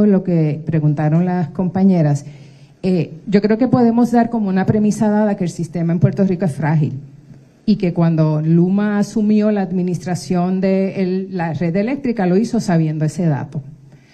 lo que preguntaron las compañeras, yo creo que podemos dar como una premisa dada que el sistema en Puerto Rico es frágil y que cuando LUMA asumió la administración de la red eléctrica lo hizo sabiendo ese dato.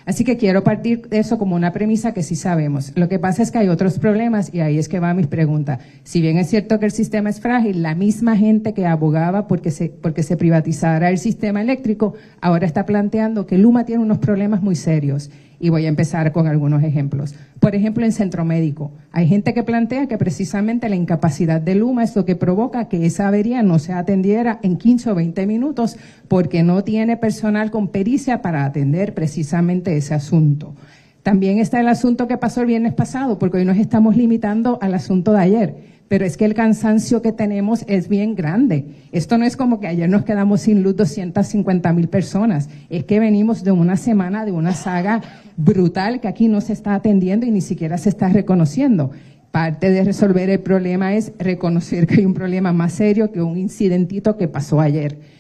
Así que quiero partir de eso como una premisa que sí sabemos. Lo que pasa es que hay otros problemas y ahí es que va mi pregunta. Si bien es cierto que el sistema es frágil, la misma gente que abogaba porque se privatizara el sistema eléctrico ahora está planteando que LUMA tiene unos problemas muy serios. Y voy a empezar con algunos ejemplos. Por ejemplo, en centro médico, hay gente que plantea que precisamente la incapacidad de LUMA es lo que provoca que esa avería no se atendiera en 15 o 20 minutos porque no tiene personal con pericia para atender precisamente ese asunto. También está el asunto que pasó el viernes pasado, porque hoy nos estamos limitando al asunto de ayer. Pero es que el cansancio que tenemos es bien grande. Esto no es como que ayer nos quedamos sin luz 250,000 personas. Es que venimos de una semana, de una saga brutal que aquí no se está atendiendo y ni siquiera se está reconociendo. Parte de resolver el problema es reconocer que hay un problema más serio que un incidentito que pasó ayer.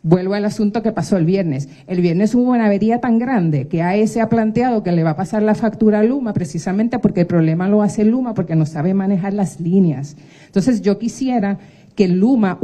Vuelvo al asunto que pasó el viernes. El viernes hubo una avería tan grande que AES ha planteado que le va a pasar la factura a LUMA precisamente porque el problema lo hace LUMA porque no sabe manejar las líneas. Entonces yo quisiera que LUMA,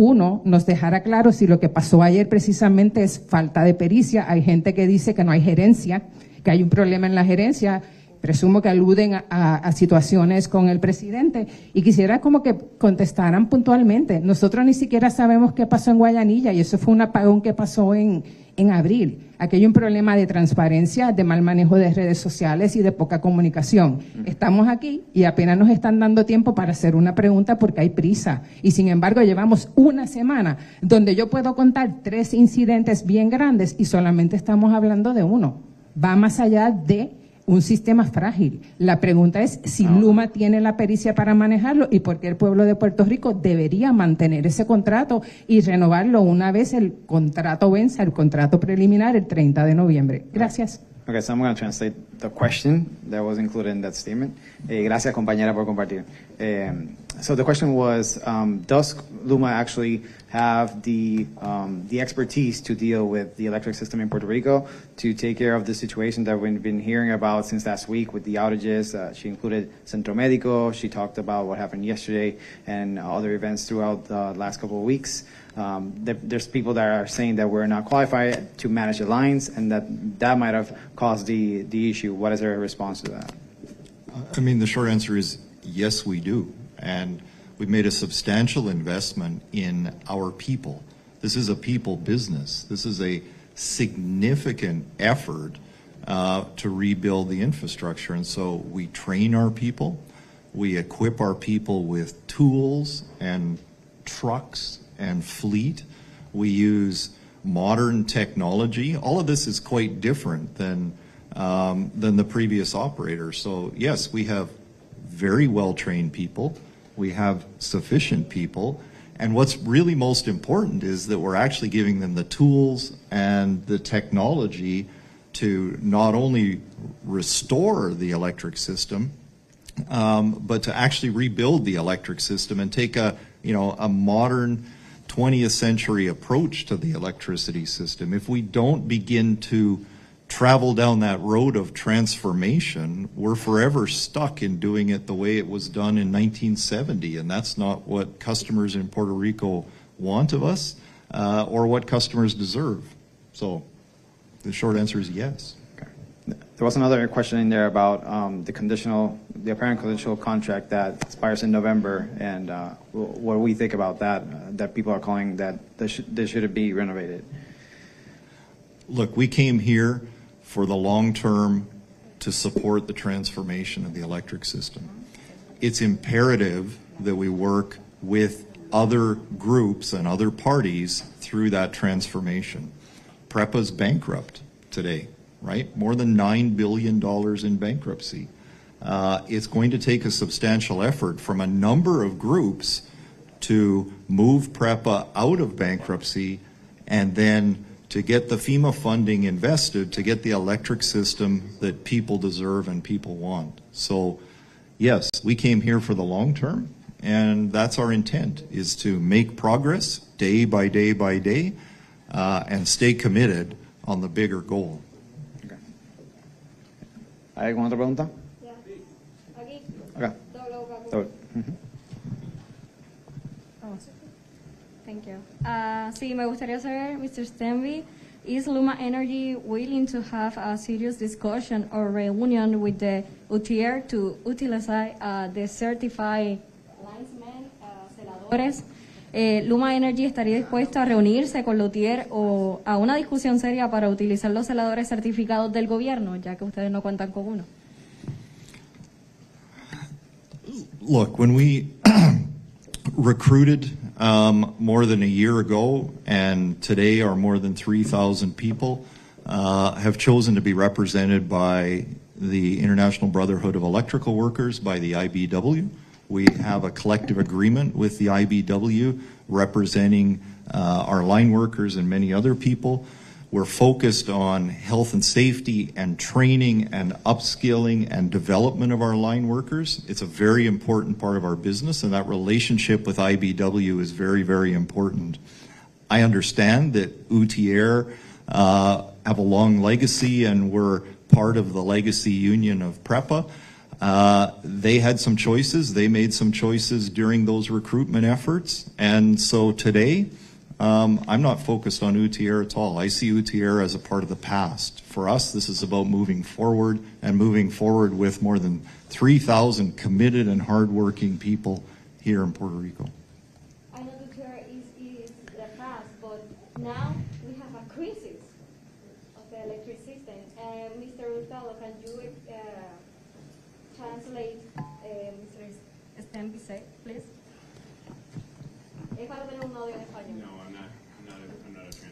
nos dejara claro si lo que pasó ayer precisamente es falta de pericia. Hay gente que dice que no hay gerencia, que hay un problema en la gerencia. Presumo que aluden a situaciones con el presidente y quisiera como que contestaran puntualmente. Nosotros ni siquiera sabemos qué pasó en Guayanilla y eso fue un apagón que pasó en abril. Aquí hay un problema de transparencia, de mal manejo de redes sociales y de poca comunicación. Estamos aquí y apenas nos están dando tiempo para hacer una pregunta porque hay prisa. Y sin embargo llevamos una semana donde yo puedo contar 3 incidentes bien grandes y solamente estamos hablando de uno. Va más allá de un sistema frágil. La pregunta es si LUMA tiene la pericia para manejarlo y por qué el pueblo de Puerto Rico debería mantener ese contrato y renovarlo una vez el contrato venza, el contrato preliminar, el 30 de noviembre. Gracias. Okay, so I'm going to translate the question that was included in that statement. Gracias, compañera, por compartir. So the question was, does LUMA actually have the expertise to deal with the electric system in Puerto Rico to take care of the situation that we've been hearing about since last week with the outages? She included Centro Médico. She talked about what happened yesterday and other events throughout the last couple of weeks. There's people that are saying that we're not qualified to manage the lines and that might have caused the issue. What is her response to that? I mean, the short answer is yes, we do. And we've made a substantial investment in our people. This is a people business. This is a significant effort to rebuild the infrastructure. And so we train our people. We equip our people with tools and trucks and fleet. We use modern technology. All of this is quite different than the previous operator. So yes, we have very well-trained people. We have sufficient people. And what's really most important is that we're actually giving them the tools and the technology to not only restore the electric system, but to actually rebuild the electric system and take a modern 20th century approach to the electricity system. If we don't begin to travel down that road of transformation, we're forever stuck in doing it the way it was done in 1970, and that's not what customers in Puerto Rico want of us, or what customers deserve. So the short answer is yes. Okay. There was another question in there about the apparent conditional contract that expires in November, and what we think about that people are calling that they should be renovated. Look, we came here for the long term to support the transformation of the electric system. It's imperative that we work with other groups and other parties through that transformation. PREPA's bankrupt today, right? More than $9 billion in bankruptcy. It's going to take a substantial effort from a number of groups to move PREPA out of bankruptcy and then to get the FEMA funding invested to get the electric system that people deserve and people want. So yes, we came here for the long term, and that's our intent, is to make progress day by day by day and stay committed on the bigger goal. Okay. ¿Hay alguna otra pregunta? Aquí. Acá. Doble. Thank you. Sí, me gustaría saber, Mr. Stenby, is LUMA Energy willing to have a serious discussion or reunion with the UTR to utilize the certified linesmen, celadores? ¿LUMA Energy estaría dispuesto a reunirse con la UTR o a una discusión seria para utilizar los celadores certificados del gobierno, ya que ustedes no cuentan con uno? Look, when we recruited more than a year ago, and today are more than 3,000 people, have chosen to be represented by the International Brotherhood of Electrical Workers, by the IBW. We have a collective agreement with the IBW representing our line workers and many other people. We're focused on health and safety and training and upskilling and development of our line workers. It's a very important part of our business, and that relationship with IBW is very, very important. I understand that UTR have a long legacy, and we're part of the legacy union of PREPA. They had some choices. They made some choices during those recruitment efforts. And so today, I'm not focused on UTR at all. I see UTR as a part of the past. For us, this is about moving forward and moving forward with more than 3,000 committed and hardworking people here in Puerto Rico. I know UTR is the past, but now we have a crisis of the electric system. Mr. Hurtado, can you translate Mr. Stenby say, please? Es para tener un audio en español. No, I'm not a translator.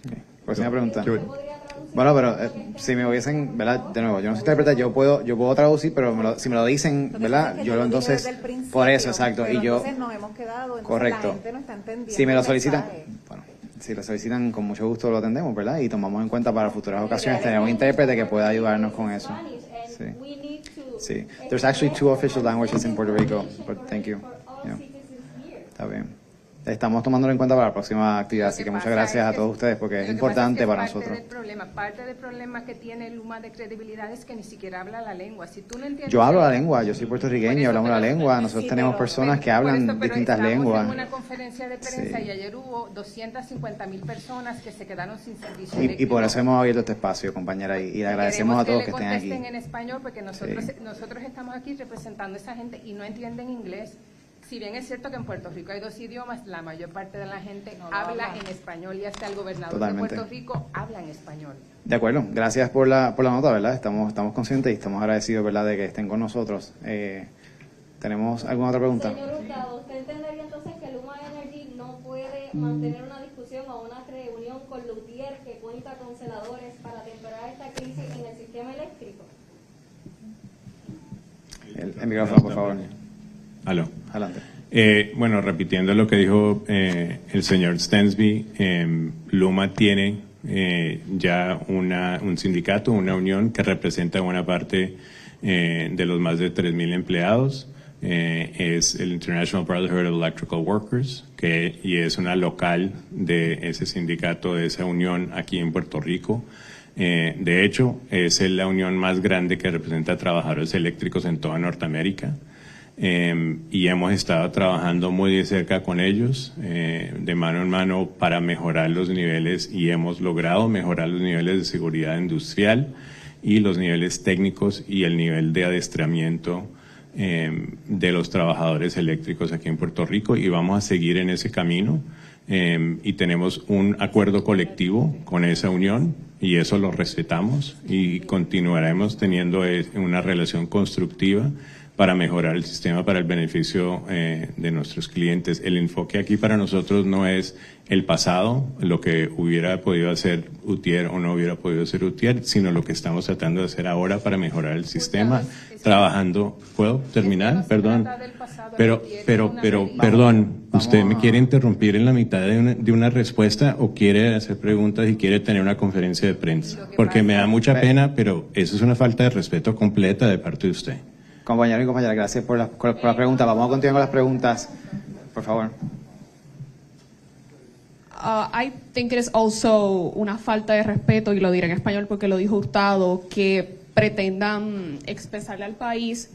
Okay. Próxima pregunta. ¿Se podría traducir? Bueno, pero si me hubiesen, ¿verdad? De nuevo, yo no soy intérprete, yo puedo traducir, pero si me lo dicen, ¿verdad? Yo lo entonces, por eso, exacto, y yo, entonces nos hemos quedado, correcto. La gente no está entendiendo Si me lo el solicitan, mensaje. bueno, si lo solicitan, con mucho gusto lo atendemos, ¿verdad? Y tomamos en cuenta para futuras ocasiones tener un intérprete que pueda ayudarnos con eso. Sí. Sí. There's actually 2 official languages in Puerto Rico, but thank you. Yeah. Está bien. Estamos tomándolo en cuenta para la próxima actividad, así que muchas gracias a todos ustedes porque es importante para nosotros. Parte del problema que tiene LUMA de credibilidad es que ni siquiera habla la lengua. Si tú no entiendes, Yo hablo la lengua, yo soy puertorriqueño, hablamos la lengua, nosotros sí, tenemos personas que hablan distintas lenguas. En una conferencia de prensa Sí. y ayer hubo 250,000 personas que se quedaron sin servicio Y eléctrico. por eso hemos abierto este espacio, compañera, y le agradecemos a todos que estén aquí. Contesten en español porque nosotros Sí. estamos aquí representando a esa gente y no entienden inglés. Si bien es cierto que en Puerto Rico hay 2 idiomas, la mayor parte de la gente habla en español y hasta el gobernador Totalmente. de Puerto Rico habla en español. De acuerdo, gracias por la nota, ¿verdad? Estamos conscientes y estamos agradecidos, ¿verdad?, de que estén con nosotros. ¿Tenemos alguna otra pregunta? Señor Hurtado, ¿usted entendería entonces que LUMA Energy no puede mantener una discusión o una reunión con Lutier que cuenta con celadores para temperar esta crisis en el sistema eléctrico? El micrófono, por favor. Aló. Adelante. Bueno, repitiendo lo que dijo el señor Stensby, LUMA tiene ya un sindicato, una unión que representa una parte de los más de 3,000 empleados. Es el International Brotherhood of Electrical Workers, y es una local de ese sindicato, de esa unión aquí en Puerto Rico. De hecho, es la unión más grande que representa a trabajadores eléctricos en toda Norteamérica. Y hemos estado trabajando muy de cerca con ellos, de mano en mano, para mejorar los niveles, y hemos logrado mejorar los niveles de seguridad industrial y los niveles técnicos y el nivel de adiestramiento de los trabajadores eléctricos aquí en Puerto Rico, y vamos a seguir en ese camino. Y tenemos un acuerdo colectivo con esa unión, y eso lo respetamos, y continuaremos teniendo una relación constructiva para mejorar el sistema para el beneficio de nuestros clientes. El enfoque aquí para nosotros no es el pasado, lo que hubiera podido hacer UTIER o no hubiera podido hacer UTIER, sino lo que estamos tratando de hacer ahora para mejorar el sistema, trabajando. ¿Puedo terminar? Perdón. Pero, perdón, ¿usted me quiere interrumpir en la mitad de una respuesta o quiere hacer preguntas y quiere tener una conferencia de prensa? Porque me da mucha pena, pero eso es una falta de respeto completa de parte de usted. Compañero y compañera, gracias por la pregunta. Vamos a continuar con las preguntas, por favor. I think it is also una falta de respeto, y lo diré en español porque lo dijo Hurtado, que pretendan expresarle al país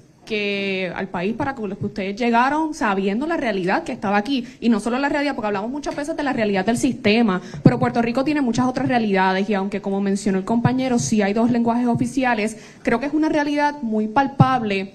para los que ustedes llegaron sabiendo la realidad que estaba aquí, y no solo la realidad, porque hablamos muchas veces de la realidad del sistema, pero Puerto Rico tiene muchas otras realidades, y aunque, como mencionó el compañero, sí hay 2 lenguajes oficiales, creo que es una realidad muy palpable.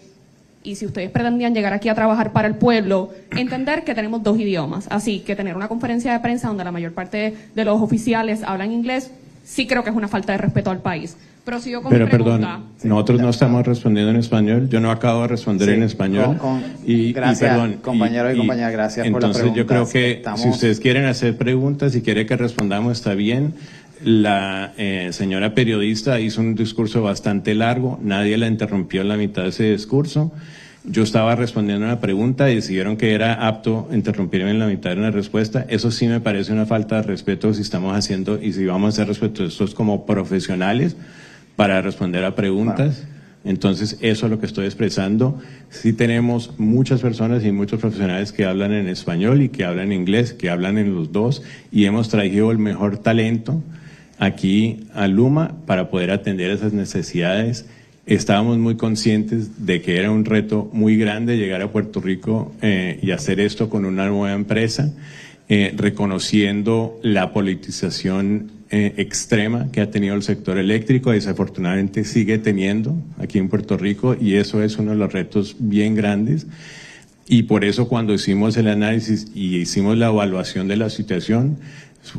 Y si ustedes pretendían llegar aquí a trabajar para el pueblo, entender que tenemos 2 idiomas. Así que tener una conferencia de prensa donde la mayor parte de los oficiales hablan inglés, sí creo que es una falta de respeto al país. Pero sigo con mi pregunta. Perdón, nosotros no estamos respondiendo en español. Yo no acabo de responder en español. Gracias, perdón, compañeros y compañeras, gracias por las preguntas. Entonces yo creo que si ustedes quieren hacer preguntas y quieren que respondamos, está bien. La señora periodista hizo un discurso bastante largo, nadie la interrumpió en la mitad de ese discurso. Yo estaba respondiendo a una pregunta y decidieron que era apto interrumpirme en la mitad de una respuesta. Eso sí me parece una falta de respeto si estamos haciendo y si vamos a hacer respetuosos como profesionales para responder a preguntas. Entonces, eso es lo que estoy expresando. Sí tenemos muchas personas y muchos profesionales que hablan en español y que hablan inglés, que hablan en los 2, y hemos traído el mejor talento aquí a LUMA para poder atender esas necesidades. Estábamos muy conscientes de que era un reto muy grande llegar a Puerto Rico y hacer esto con una nueva empresa, reconociendo la politización extrema que ha tenido el sector eléctrico, desafortunadamente sigue teniendo aquí en Puerto Rico, y eso es uno de los retos bien grandes. Y por eso, cuando hicimos el análisis y hicimos la evaluación de la situación,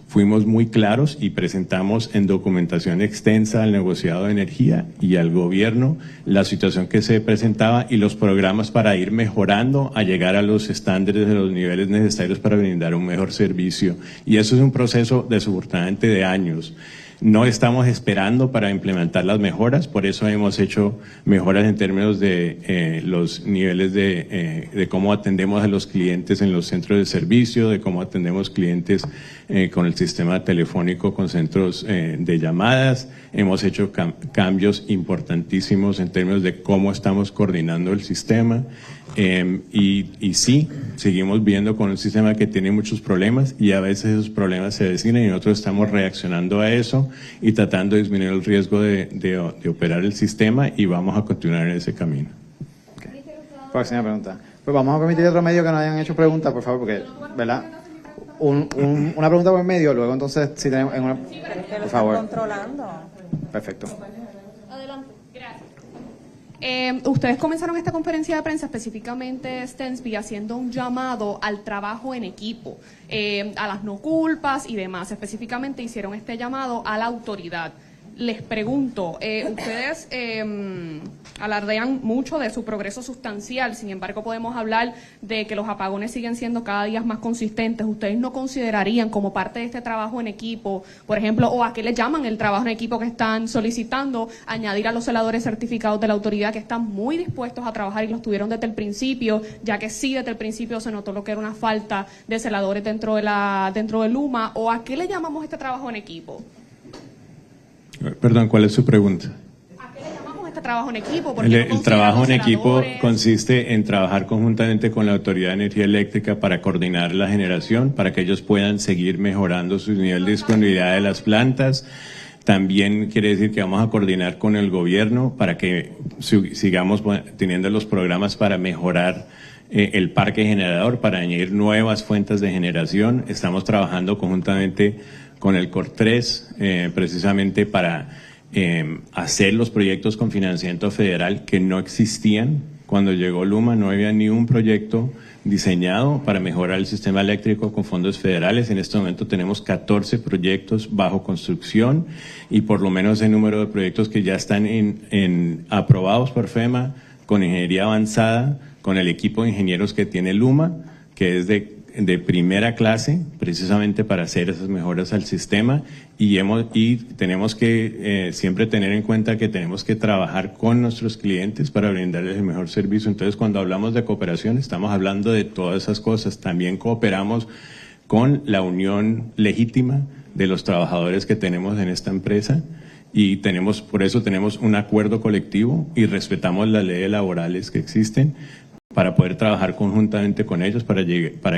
fuimos muy claros y presentamos en documentación extensa al negociado de energía y al gobierno la situación que se presentaba y los programas para ir mejorando a llegar a los estándares de los niveles necesarios para brindar un mejor servicio. Y eso es un proceso desafortunadamente de años. No estamos esperando para implementar las mejoras, por eso hemos hecho mejoras en términos de los niveles de cómo atendemos a los clientes en los centros de servicio, de cómo atendemos clientes con el sistema telefónico, con centros de llamadas. Hemos hecho cambios importantísimos en términos de cómo estamos coordinando el sistema. Y sí, seguimos viendo con un sistema que tiene muchos problemas, y a veces esos problemas se avecinan y nosotros estamos reaccionando a eso y tratando de disminuir el riesgo de operar el sistema, y vamos a continuar en ese camino. Okay. Próxima pregunta. Pues vamos a permitir otro medio que no hayan hecho preguntas, por favor, porque, ¿verdad? Una pregunta por medio, luego entonces, si tenemos por favor. Controlando. Perfecto. Adelante. Gracias. Ustedes comenzaron esta conferencia de prensa, específicamente Stensby, haciendo un llamado al trabajo en equipo, a las no culpas y demás. Específicamente hicieron este llamado a la autoridad. Les pregunto, ustedes alardean mucho de su progreso sustancial, sin embargo podemos hablar de que los apagones siguen siendo cada día más consistentes. ¿Ustedes no considerarían como parte de este trabajo en equipo, por ejemplo, o a qué le llaman el trabajo en equipo que están solicitando, añadir a los celadores certificados de la autoridad que están muy dispuestos a trabajar y los tuvieron desde el principio, ya que sí desde el principio se notó lo que era una falta de celadores dentro de LUMA, o a qué le llamamos este trabajo en equipo? Perdón, ¿cuál es su pregunta? ¿A qué le llamamos este trabajo en equipo? El trabajo en equipo consiste en trabajar conjuntamente con la Autoridad de Energía Eléctrica para coordinar la generación, para que ellos puedan seguir mejorando su nivel de disponibilidad de las plantas. También quiere decir que vamos a coordinar con el gobierno para que sigamos teniendo los programas para mejorar el parque generador, para añadir nuevas fuentes de generación. Estamos trabajando conjuntamente con el COR3, precisamente para hacer los proyectos con financiamiento federal que no existían. Cuando llegó LUMA no había ni un proyecto diseñado para mejorar el sistema eléctrico con fondos federales. En este momento tenemos 14 proyectos bajo construcción, y por lo menos el número de proyectos que ya están aprobados por FEMA, con ingeniería avanzada, con el equipo de ingenieros que tiene LUMA, que es de primera clase, precisamente para hacer esas mejoras al sistema, y tenemos que siempre tener en cuenta que tenemos que trabajar con nuestros clientes para brindarles el mejor servicio. Entonces, cuando hablamos de cooperación, estamos hablando de todas esas cosas. También cooperamos con la unión legítima de los trabajadores que tenemos en esta empresa, y por eso tenemos un acuerdo colectivo y respetamos las leyes laborales que existen. para poder trabajar conjuntamente con ellos, para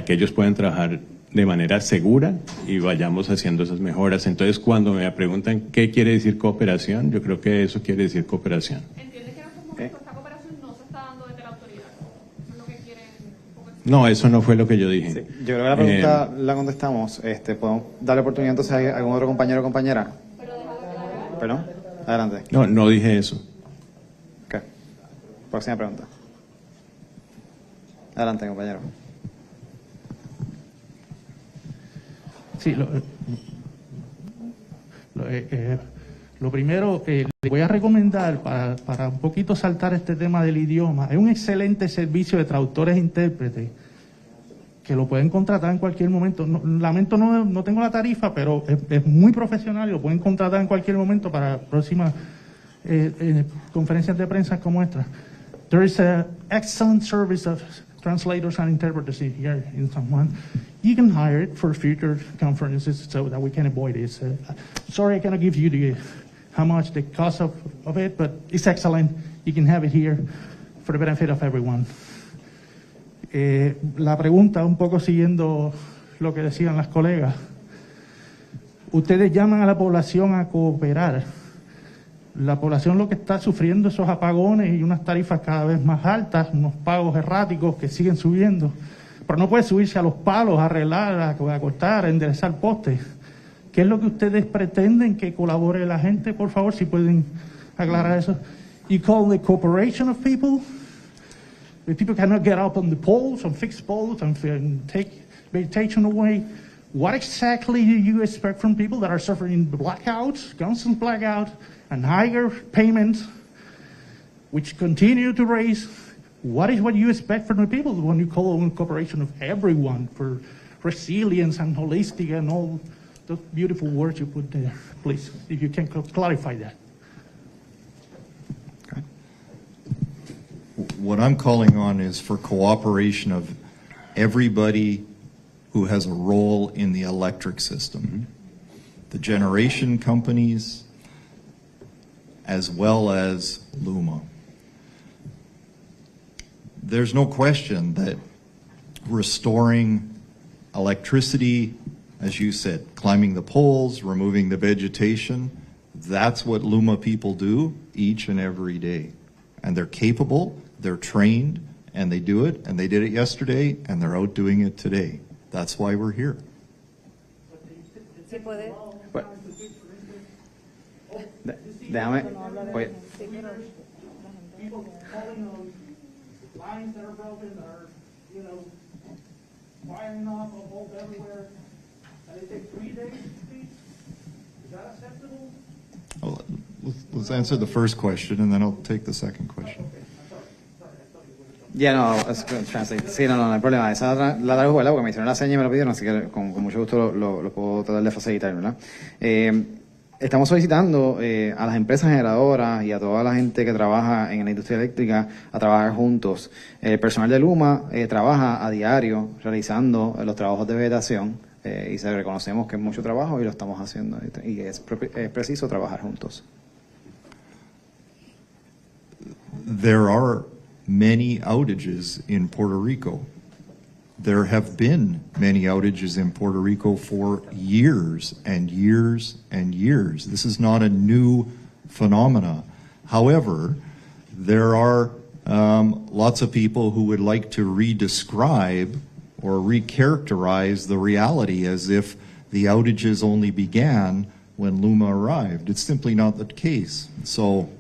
que ellos puedan trabajar de manera segura y vayamos haciendo esas mejoras. Entonces, cuando me preguntan qué quiere decir cooperación, yo creo que eso quiere decir cooperación. ¿Entiendes que en estos momentos esta cooperación no se está dando desde la autoridad? ¿Eso es lo que quieren? No, eso no fue lo que yo dije. Sí, yo creo que la pregunta la contestamos. ¿Podemos darle oportunidad entonces a algún otro compañero o compañera? ¿Perdón? Adelante. No, no dije eso. Ok. Próxima pregunta. Adelante, compañero. Sí, lo primero, le voy a recomendar, para un poquito saltar este tema del idioma, hay un excelente servicio de traductores e intérpretes que lo pueden contratar en cualquier momento. Lamento, no tengo la tarifa, pero es muy profesional y lo pueden contratar en cualquier momento para próximas conferencias de prensa como esta. There is an excellent service of translators and interpreters here in San Juan. You can hire it for future conferences so that we can avoid it. Sorry, I cannot give you how much the cost of it, but it's excellent. You can have it here for the benefit of everyone. La pregunta, un poco siguiendo lo que decían las colegas. Ustedes llaman a la población a cooperar. La población lo que está sufriendo esos apagones y unas tarifas cada vez más altas, unos pagos erráticos que siguen subiendo. Pero no puede subirse a los palos, a arreglar, a cortar, a enderezar postes. ¿Qué es lo que ustedes pretenden que colabore la gente? Por favor, si pueden aclarar eso. You call the cooperation of people? The people cannot get up on the poles, on fixed poles, and take vegetation away. What exactly do you expect from people that are suffering blackouts, constant blackouts, and higher payments, which continue to raise? What is what you expect from the people when you call on cooperation of everyone for resilience and holistic and all those beautiful words you put there? Please, if you can clarify that. Okay. What I'm calling on is for cooperation of everybody who has a role in the electric system. The generation companies, as well as LUMA. There's no question that restoring electricity, as you said, climbing the poles, removing the vegetation, that's what LUMA people do each and every day. And they're capable, they're trained, and they do it, and they did it yesterday, and they're out doing it today. That's why we're here. Déjame. Oye. Lines that are broken, that are, wiring off of holes everywhere, and it takes 3 days to fix. Is that acceptable? Well, let's answer the first question, and then I'll take the second question. Yeah, no, translate. Sí, no hay problema. Esa la tradujo, ¿verdad? Porque me hicieron la seña y me lo pidieron, así que con mucho gusto lo puedo tratar de facilitar, ¿verdad? Estamos solicitando a las empresas generadoras y a toda la gente que trabaja en la industria eléctrica a trabajar juntos. El personal de LUMA trabaja a diario realizando los trabajos de vegetación y se reconocemos que es mucho trabajo y lo estamos haciendo y es preciso trabajar juntos. There are many outages in Puerto Rico. There have been many outages in Puerto Rico for years and years and years. This is not a new phenomena. However, there are lots of people who would like to redescribe or recharacterize the reality as if the outages only began when LUMA arrived. It's simply not the case. So,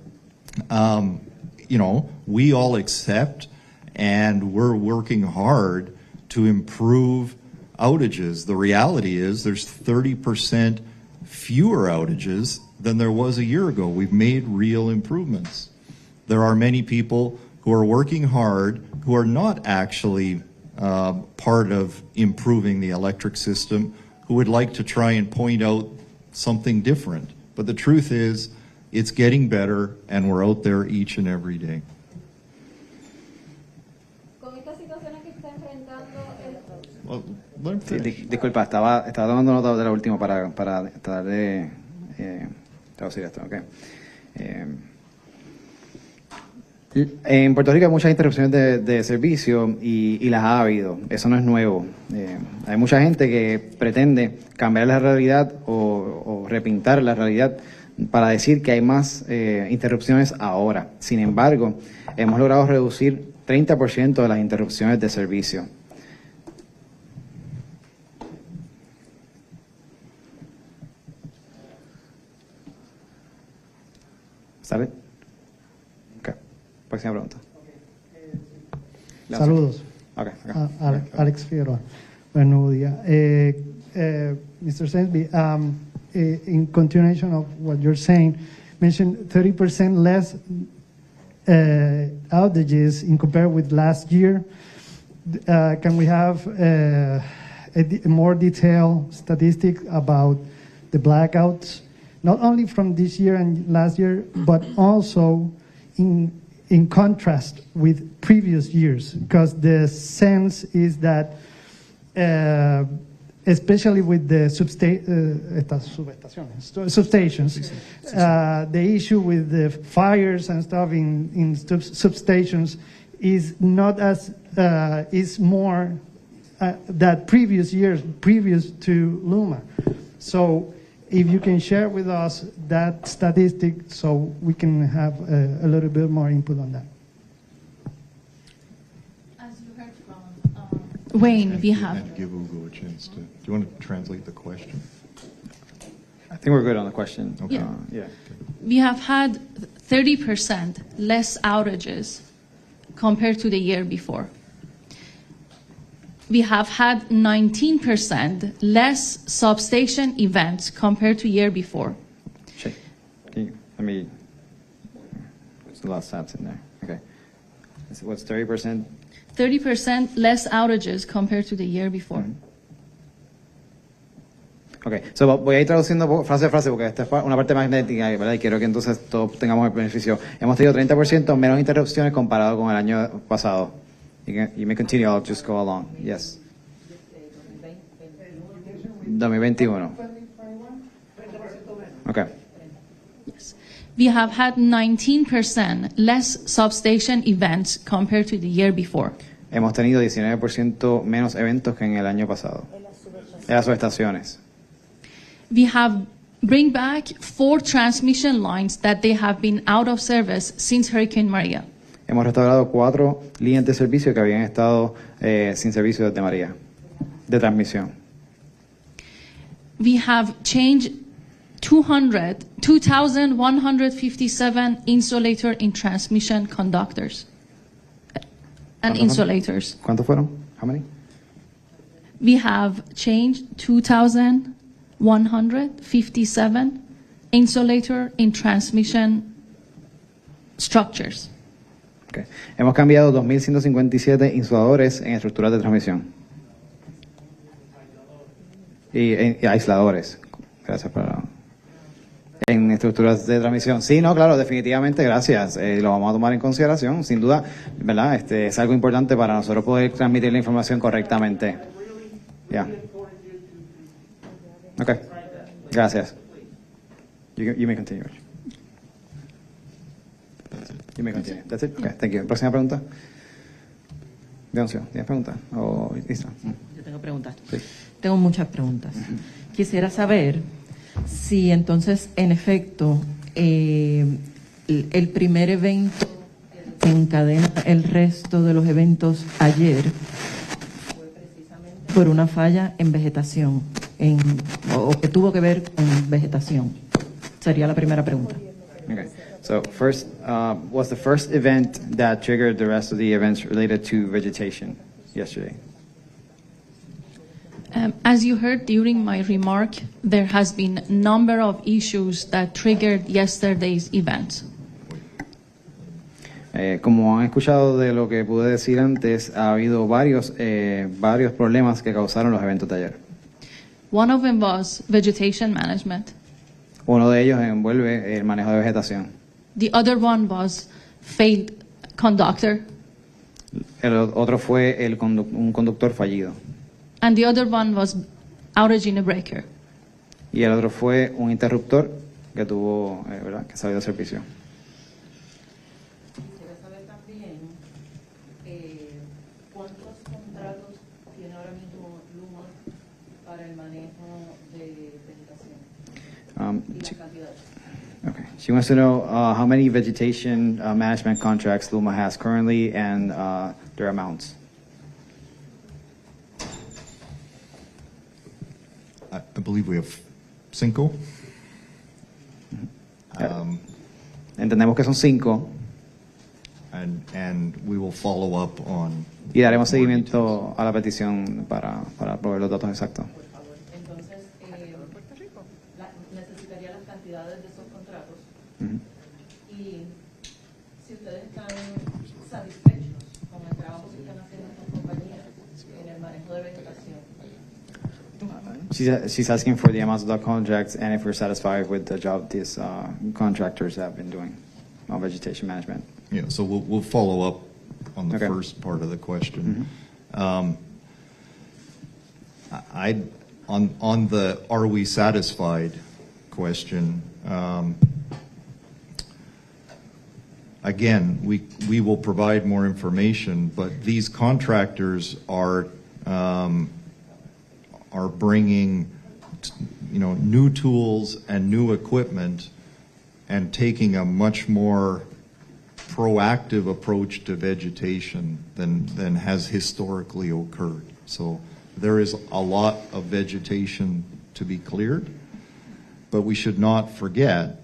we all accept and we're working hard to improve outages. The reality is there's 30% fewer outages than there was a year ago. We've made real improvements. There are many people who are working hard who are not actually part of improving the electric system, who would like to try and point out something different. But the truth is, it's getting better, and we're out there each and every day. Sí, disculpa, estaba tomando nota de la última para tratar de traducir esto. Okay. En Puerto Rico hay muchas interrupciones de servicio y las ha habido. Eso no es nuevo. Hay mucha gente que pretende cambiar la realidad o repintar la realidad para decir que hay más interrupciones ahora. Sin embargo, hemos logrado reducir 30% de las interrupciones de servicio. ¿Sabe? Ok. Próxima pregunta. Saludos. Okay. Alex Figueroa. Buenos días. Mr. Sensby, in continuation of what you're saying, mentioned 30% less outages in compared with last year. Can we have a more detailed statistic about the blackouts, not only from this year and last year, but also in contrast with previous years? Because the sense is that, especially with the substations, the issue with the fires and stuff in substations is not as, is more that previous years, previous to LUMA. So if you can share with us that statistic so we can have a little bit more input on that. As you heard from Wayne, we have... And give Hugo a chance to... Do you want to translate the question? I think we're good on the question. Okay. Yeah. We have had 30% less outages compared to the year before. We have had 19% less substation events compared to year before. Check. Let me... There's a lot of stats in there. Okay. What's 30%? 30% less outages compared to the year before. Ok, so voy a ir traduciendo frase a frase porque esta es una parte magnética, ¿verdad? Y quiero que entonces todos tengamos el beneficio. Hemos tenido 30% menos interrupciones comparado con el año pasado. You may continue, I'll just go along. Yes. 2021. Okay. Yes. We have had 19% less substation events compared to the year before. Hemos tenido 19% menos eventos que en el año pasado. En las subestaciones. We have bring back 4 transmission lines that they have been out of service since Hurricane Maria. Hemos restaurado 4 líneas de servicio que habían estado sin servicio desde María, de transmisión. We have changed 2,157 insulator in transmission conductors and insulators. ¿Cuántos fueron? How many? We have changed 2,157 insulator in transmission structures. Okay. Hemos cambiado 2.157 insuladores en estructuras de transmisión. Y aisladores. Gracias para... En estructuras de transmisión. Sí, no, claro, definitivamente, gracias. Lo vamos a tomar en consideración. Sin duda, ¿verdad? Es algo importante para nosotros poder transmitir la información correctamente. Ya. Okay. Gracias. You may continue. You may continue. That's it? Okay, thank you. Próxima pregunta. Leoncio, ¿tienes pregunta? ¿O Isra? Yo tengo preguntas. Sí. Tengo muchas preguntas. Quisiera saber si entonces, en efecto, el primer evento que encadena el resto de los eventos ayer fue precisamente por una falla en vegetación, o que tuvo que ver con vegetación. Sería la primera pregunta. Okay. So first, was the first event that triggered the rest of the events related to vegetation yesterday? As you heard during my remark, there has been a number of issues that triggered yesterday's event. Como han escuchado de lo que pude decir antes, ha habido varios problemas que causaron los eventos de ayer. One of them was vegetation management. Uno de ellos envuelve el manejo de vegetación. The other one was failed conductor. El otro fue un conductor fallido. And the other one was outage in a breaker. Y el otro fue un interruptor que tuvo, ¿verdad? Que salió de servicio. ¿Cuántos contratos tiene ahora mismo LUMA para el manejo de vegetación? Y las cantidades. Okay. She wants to know how many vegetation management contracts LUMA has currently and their amounts. I believe we have 5. Entendemos que son 5 and we will follow up on. y daremos seguimiento a la petición para proveer los datos exactos. Entonces, necesitaría las cantidades de esos contratos. Y si ustedes están satisfechos con el trabajo que están haciendo estas compañías en el manejo de vegetación. She's asking for the amounts of the contracts and if we're satisfied with the job these contractors have been doing on vegetation management. Yeah, so we'll follow up on the Okay. first part of the question. On the are we satisfied question, again, we will provide more information, but these contractors are bringing, new tools and new equipment and taking a much more proactive approach to vegetation than has historically occurred. So there is a lot of vegetation to be cleared, but we should not forget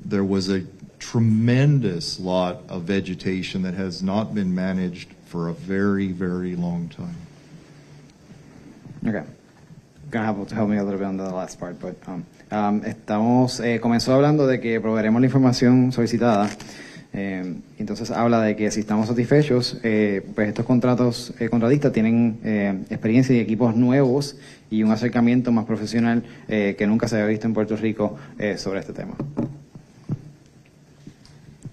there was a tremendous lot of vegetation that has not been managed for a very, very long time. Okay. Gonna have to help me a little bit on the last part, but comenzó hablando de que proveeremos la información solicitada. Entonces habla de que si estamos satisfechos, pues estos contratistas tienen experiencia y equipos nuevos y un acercamiento más profesional que nunca se había visto en Puerto Rico sobre este tema.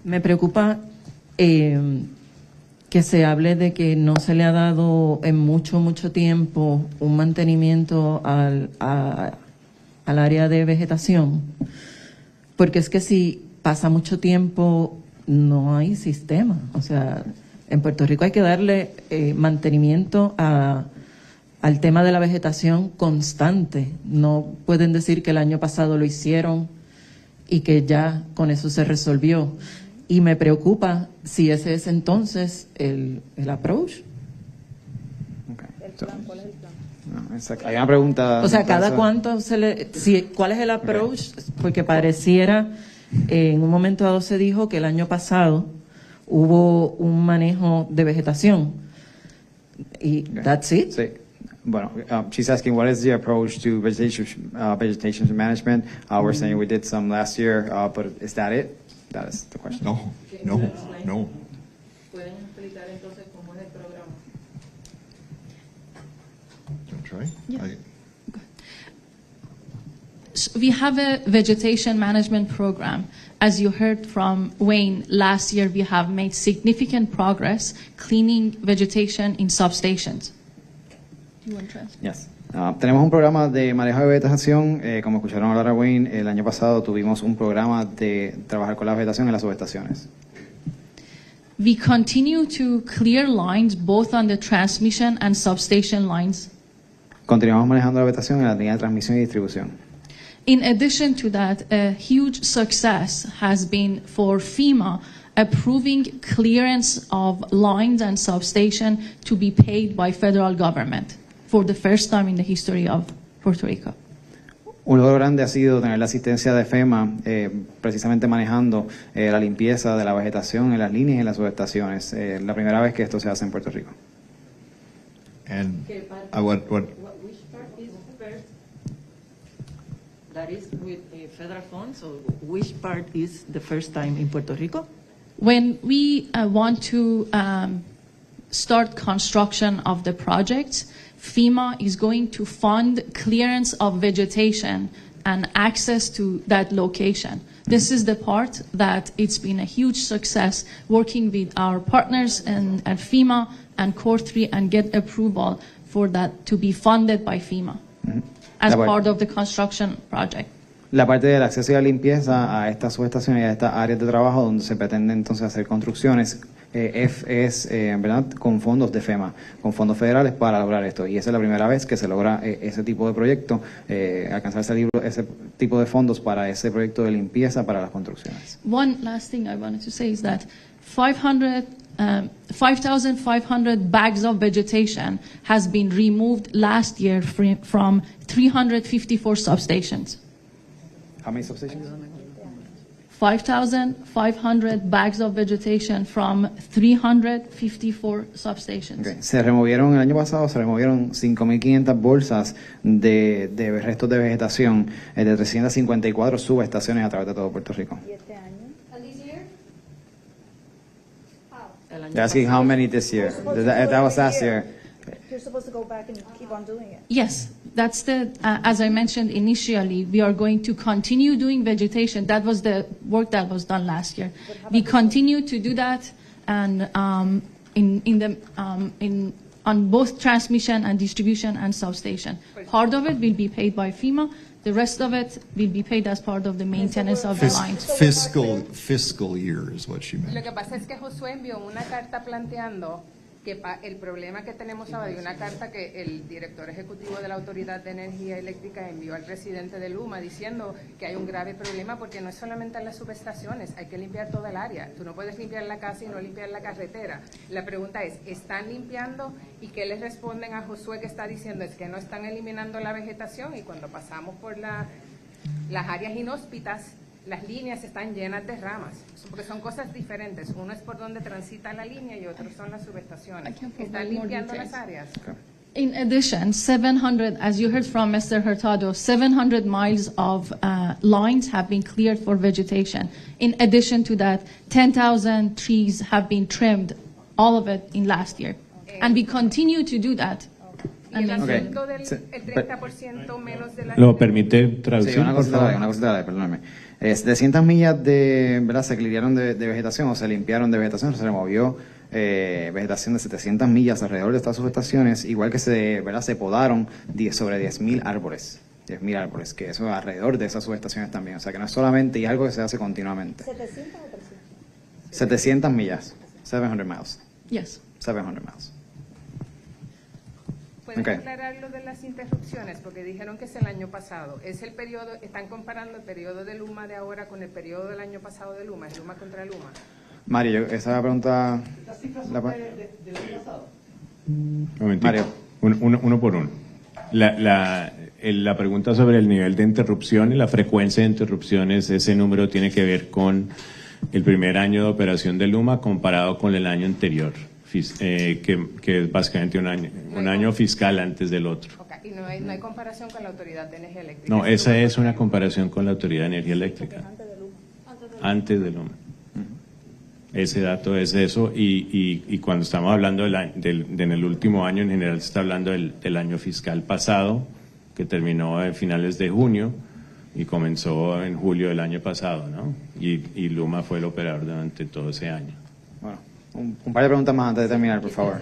Me preocupa que se hable de que no se le ha dado en mucho tiempo un mantenimiento al área de vegetación, porque es que si pasa mucho tiempo no hay sistema. O sea, en Puerto Rico hay que darle mantenimiento al tema de la vegetación constante. No pueden decir que el año pasado lo hicieron y que ya con eso se resolvió. Y me preocupa si ese es entonces el approach. Okay. Hay una pregunta. O sea, ¿cada cuánto cuál es el approach? Porque pareciera, en un momento dado se dijo que el año pasado hubo un manejo de vegetación. Y that's it. Sí. Bueno, she's asking what is the approach to vegetation management. We're saying we did some last year, but is that it? That is the question. No. ¿Pueden explicar entonces cómo es el programa? Try? Yeah. We have a vegetation management program. As you heard from Wayne, last year we have made significant progress cleaning vegetation in substations. Do you want to translate? Yes. Tenemos un programa de manejo de vegetación. Como escucharon hablar a Wayne, el año pasado tuvimos un programa de trabajar con la vegetación en las subestaciones. We continue to clear lines both on the transmission and substation lines. Continuamos manejando la vegetación en la línea de transmisión y distribución. In addition to that, a huge success has been for FEMA approving clearance of lines and substation to be paid by federal government for the first time in the history of Puerto Rico. Un logro grande ha sido tener la asistencia de FEMA, precisamente manejando la limpieza de la vegetación en las líneas y en las subestaciones. La primera vez que esto se hace en Puerto Rico. And Which part is first? That is with federal funds, or which part is the first time in Puerto Rico? When we want to start construction of the project, FEMA is going to fund clearance of vegetation and access to that location. This is the part that it's been a huge success working with our partners at FEMA and Core 3 and get approval for that to be funded by FEMA as part of the construction project. la parte del acceso y la limpieza a estas subestaciones y a estas áreas de trabajo donde se pretende entonces hacer construcciones ¿verdad? Con fondos de FEMA, con fondos federales para lograr esto. Y esa es la primera vez que se logra ese tipo de proyecto, alcanzar ese tipo de fondos para ese proyecto de limpieza para las construcciones. One last thing I wanted to say is that 5,500 bags of vegetation has been removed last year from 354 substations. How many substations? 5,500 bags of vegetation from 354 substations. Okay. El año pasado se removieron 5.500 bolsas de restos de vegetación de 354 subestaciones a través de todo Puerto Rico. ¿Y este año? And this year? They're asking how many this year. That was last year. You're supposed to go back and keep on doing it. Yes, that's as I mentioned initially, we are going to continue doing vegetation. That was the work that was done last year. We continue to do that, and on both transmission and distribution and substation. Part of it will be paid by FEMA. The rest of it will be paid as part of the maintenance of the lines. Fiscal year is what she meant. Lo que pasa es que Josué envió una carta planteando que el problema que tenemos ahora, y una carta que el director ejecutivo de la Autoridad de Energía Eléctrica envió al presidente de LUMA diciendo que hay un grave problema porque no es solamente en las subestaciones, hay que limpiar toda el área. Tú no puedes limpiar la casa y no limpiar la carretera. La pregunta es, ¿están limpiando? ¿Y qué les responden a Josué que está diciendo? Es que no están eliminando la vegetación, y cuando pasamos por las áreas inhóspitas, las líneas están llenas de ramas, porque son cosas diferentes. Uno es por donde transita la línea y otro son las subestaciones. ¿Están limpiando las áreas? In addition, 700, as you heard from Mr. Hurtado, 700 miles of lines have been cleared for vegetation. In addition to that, 10,000 trees have been trimmed, all of it in last year. And we continue to do that. ¿Y el asunto del 30% menos de la... ¿Lo permite traducir? Sí, una cosita, perdóname. 700 millas ¿verdad? Se clearearon de vegetación o se limpiaron de vegetación, se removió vegetación de 700 millas alrededor de estas subestaciones, igual que ¿verdad? Se podaron sobre 10.000 árboles. 10.000 árboles, que eso alrededor de esas subestaciones también. O sea, que no es solamente, y algo que se hace continuamente. ¿700 o 300? 700 millas. 700 miles. Yes. 700 miles. ¿Pueden aclarar lo de las interrupciones? Porque dijeron que es el año pasado. ¿Es el periodo, están comparando el periodo de LUMA de ahora con el periodo del año pasado de LUMA? ¿Es LUMA contra LUMA? Mario, esa es la pregunta... ¿Las cifras son del año pasado? Mario. Uno por uno. La pregunta sobre el nivel de interrupciones, la frecuencia de interrupciones, ese número tiene que ver con el primer año de operación de LUMA comparado con el año anterior. Que es básicamente un año fiscal antes del otro. Okay. Y no hay comparación con la Autoridad de Energía Eléctrica. No, esa es una comparación con la Autoridad de Energía Eléctrica. Antes de LUMA. Ese dato es eso, y cuando estamos hablando en el último año, en general se está hablando del año fiscal pasado, que terminó a finales de junio y comenzó en julio del año pasado, ¿no? Y LUMA fue el operador durante todo ese año. Bueno. Un par de preguntas más antes de terminar, por favor.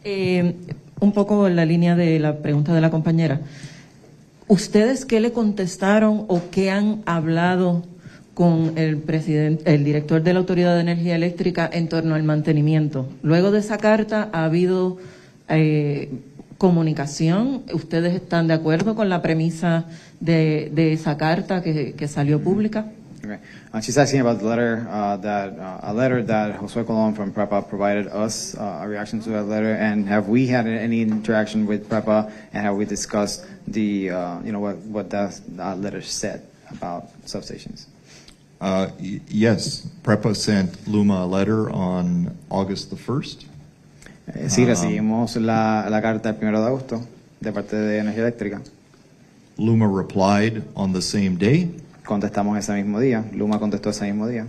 Un poco en la línea de la pregunta de la compañera. ¿Ustedes qué le contestaron o qué han hablado con el director de la Autoridad de Energía Eléctrica en torno al mantenimiento? Luego de esa carta, ¿ha habido comunicación? ¿Ustedes están de acuerdo con la premisa de esa carta que salió pública? Okay. She's asking about the letter a letter that Josue Colon from PREPA provided us, a reaction to that letter, and have we had any interaction with PREPA, and have we discussed what that letter said about substations? Yes, PREPA sent LUMA a letter on August the 1st. Sí, recibimos la carta el 1 de agosto de parte de Energía Eléctrica. LUMA replied on the same day. Contestamos ese mismo día. LUMA contestó ese mismo día.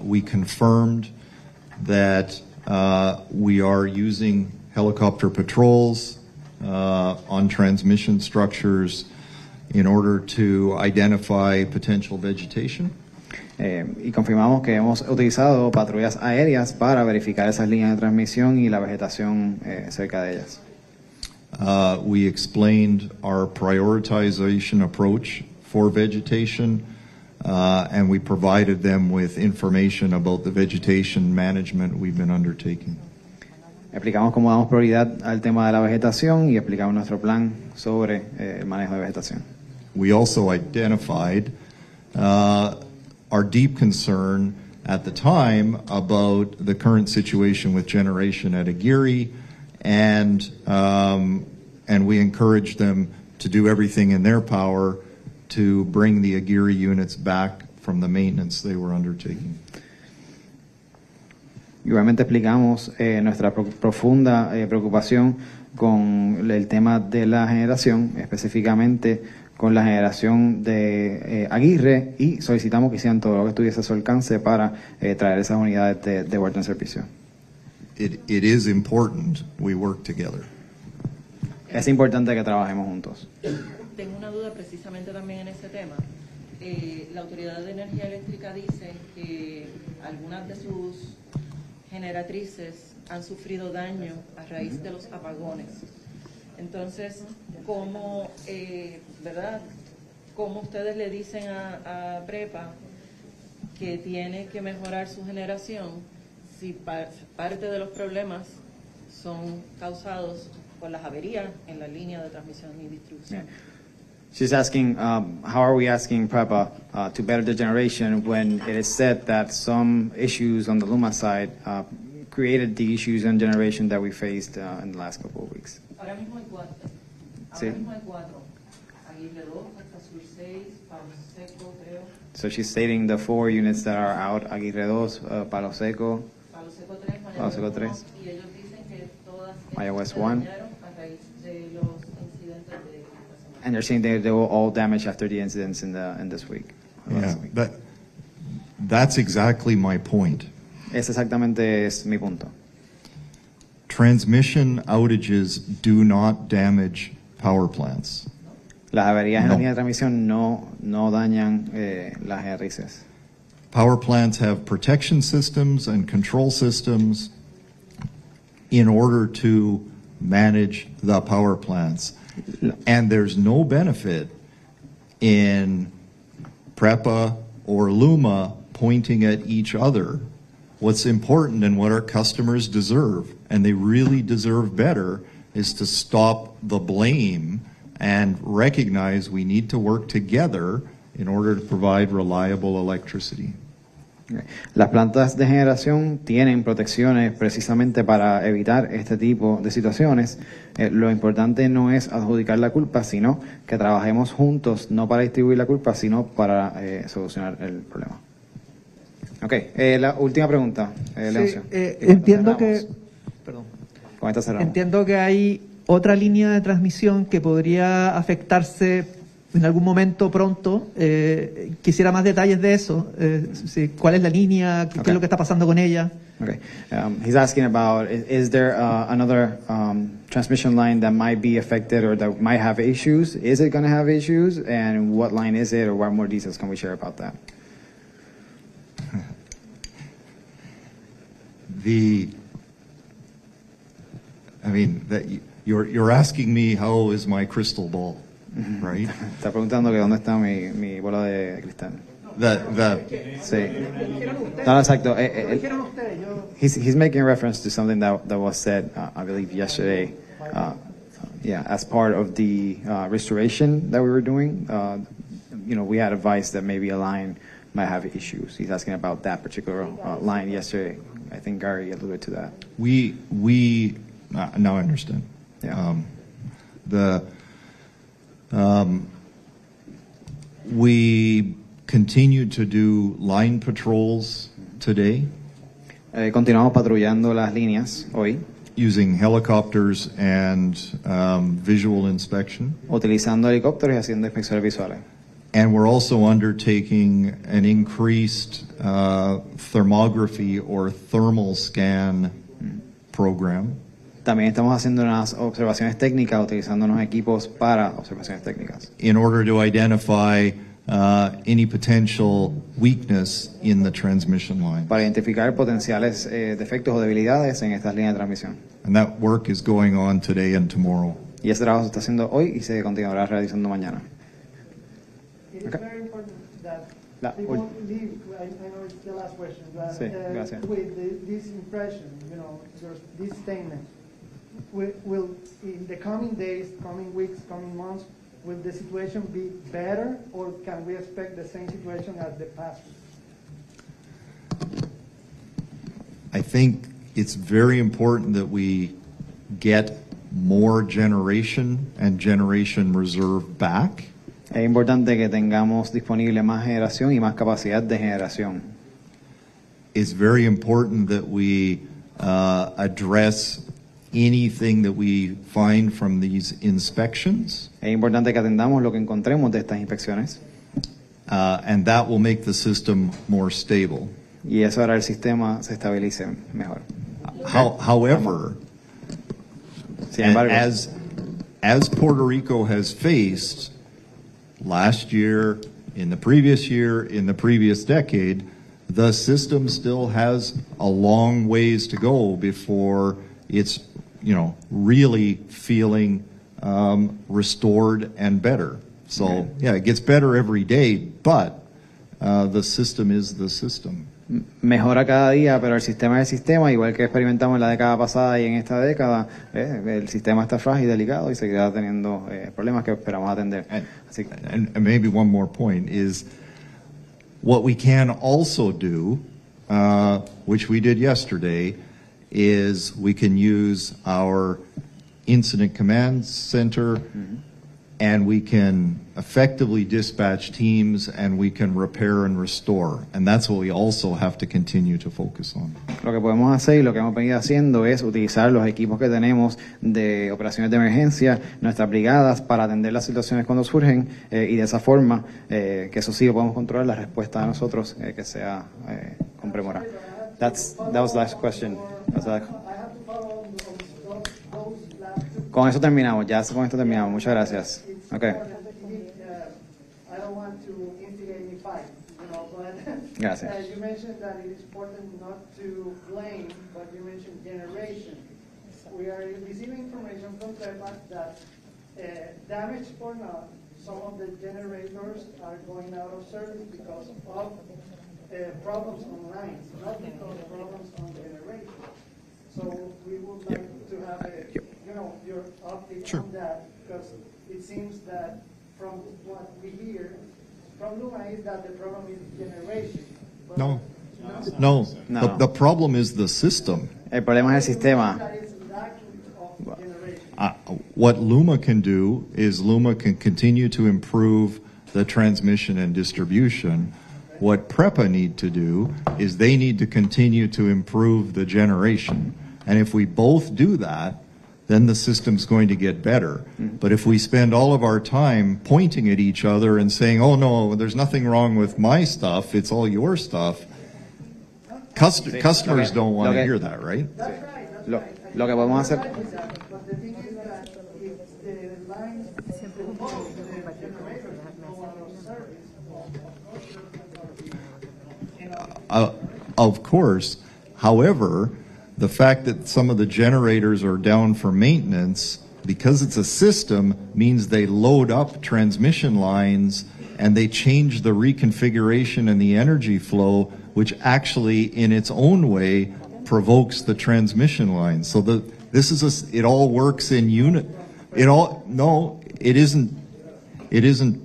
We confirmed that we are using helicopter patrols on transmission structures in order to identify potential vegetation. Y confirmamos que hemos utilizado patrullas aéreas para verificar esas líneas de transmisión y la vegetación cerca de ellas. We explained our prioritization approach for vegetation, and we provided them with information about the vegetation management we've been undertaking. Explicamos cómo damos prioridad al tema de la vegetación y explicamos nuestro plan sobre el manejo de vegetación. We also identified our deep concern at the time about the current situation with generation at Aguirre, and we encouraged them to do everything in their power to bring the Aguirre units back from the maintenance they were undertaking. Igualmente explicamos nuestra profunda preocupación con el tema de la generación, específicamente con la generación de Aguirre, y solicitamos que hicieran todo lo que estuviese a su alcance para traer esas unidades de vuelta en servicio. It is important we work together. Es importante que trabajemos juntos. Tengo una duda precisamente también en ese tema. La Autoridad de Energía Eléctrica dice que algunas de sus generatrices han sufrido daño a raíz de los apagones. Entonces, ¿cómo, verdad? ¿Cómo ustedes le dicen a Prepa que tiene que mejorar su generación si parte de los problemas son causados por las averías en la línea de transmisión y distribución? She's asking, how are we asking PREPA to better the generation when it is said that some issues on the LUMA side created the issues in generation that we faced in the last couple of weeks? Ahora mismo hay cuatro. Sí. Ahora mismo hay cuatro. Aguirre 2, hasta Sur 6, Palo Seco, creo. So she's stating the 4 units that are out, Aguirre 2, Palo Seco, Palo Seco 3, Palo Seco 3, y ellos dicen que todas Maya West se 1. dañaron a raíz de los incidentes de esta semana. And they're saying they were all damaged after the incidents in this week. Yeah, that's exactly my point. Ese exactamente es mi punto. Transmission outages do not damage power plants. Las averías en No. la línea de transmisión no dañan las generatrices. Power plants have protection systems and control systems in order to manage the power plants. And there's no benefit in PREPA or LUMA pointing at each other. What's important and what our customers deserve, and they really deserve better, is to stop the blame and recognize we need to work together in order to provide reliable electricity. Las plantas de generación tienen protecciones precisamente para evitar este tipo de situaciones. Lo importante no es adjudicar la culpa, sino que trabajemos juntos, no para distribuir la culpa, sino para solucionar el problema. Ok, la última pregunta, Leoncio. Entiendo que, perdón, con esta cerramos. Entiendo que hay otra línea de transmisión que podría afectarse en algún momento pronto. Quisiera más detalles de eso. ¿Cuál es la línea? ¿Qué es lo que está pasando con ella? Okay. He's asking about, is there another transmission line that might be affected or that might have issues? Is it going to have issues? And what line is it, or what more details can we share about that? You're asking me how is my crystal ball, right? Está preguntando que dónde está mi bola de cristal. Sí. No, exacto. He's making reference to something that was said, I believe, yesterday. As part of the restoration that we were doing, we had advice that maybe a line might have issues. He's asking about that particular line yesterday. I think Gary alluded to that. We now I understand. Yeah. We continue to do line patrols today. Continuamos patrullando las líneas hoy. Using helicopters and visual inspection. Utilizando helicópteros y haciendo inspecciones visuales. And we're also undertaking an increased thermography or thermal scan program. También estamos haciendo unas observaciones técnicas utilizando unos equipos para observaciones técnicas. In order to identify any potential weakness in the transmission line. Para identificar potenciales defectos o debilidades en estas líneas de transmisión. And that work is going on today and tomorrow. Y ese trabajo se está haciendo hoy y se continuará realizando mañana. it's Okay. very important that La we ul- won't leave, I know it's the last question, but Sí, gracias. with this impression, this statement, will in the coming days, coming weeks, coming months, will the situation be better, or can we expect the same situation as the past? I think it's very important that we get more generation and generation reserve back. Es importante que tengamos disponible más generación y más capacidad de generación. It's very important that we address anything that we find from these inspections. Es importante que atendamos lo que encontremos de estas inspecciones. And that will make the system more stable. Y eso hará el sistema se estabilice mejor. However, Sin embargo, as Puerto Rico has faced last year, in the previous year, in the previous decade, the system still has a long ways to go before it's, really feeling restored and better. So, yeah, it gets better every day, but the system is the system. mejora cada día, pero el sistema es el sistema, igual que experimentamos en la década pasada y en esta década, el sistema está frágil, delicado y seguirá teniendo problemas que esperamos atender. Así que, and maybe one more point is what we can also do, which we did yesterday, is we can use our incident command center and we can effectively dispatch teams and we can repair and restore. And that's what we also have to continue to focus on. Lo que podemos hacer y lo que hemos venido haciendo es utilizar los equipos que tenemos de operaciones de emergencia, nuestras brigadas, para atender las situaciones cuando surgen y de esa forma, que eso sí lo podemos controlar, la respuesta de nosotros que sea con premura. That was the last question. Con eso terminamos, con esto terminamos. Muchas gracias. Okay. I don't want to instigate any fight, but Gracias. You mentioned that it is important not to blame, but you mentioned generation. We are receiving information from Prensa that damage or not, some of the generators are going out of service because of problems on lines, not because of problems on generation. So we would like to have your update on that, because it seems that from what we hear from LUMA is that the problem is generation. But No. The problem is the system. El problema es el sistema. What LUMA can do is LUMA can continue to improve the transmission and distribution. What PREPA need to do is they need to continue to improve the generation. And if we both do that, then the system's going to get better. But if we spend all of our time pointing at each other and saying, oh no, there's nothing wrong with my stuff, it's all your stuff, customers don't want to hear that, right? Lo que podemos hacer... Of course. However, the fact that some of the generators are down for maintenance, because it's a system, means they load up transmission lines and they change the reconfiguration and the energy flow, which actually, in its own way, provokes the transmission lines. So it all works in unit. It isn't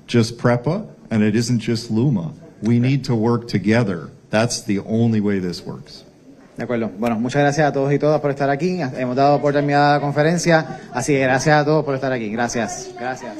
just PREPA and it isn't just LUMA. We need to work together. That's the only way this works. De acuerdo. Bueno, muchas gracias a todos y todas por estar aquí. Hemos dado por terminada la conferencia, así que gracias a todos por estar aquí. Gracias. Gracias.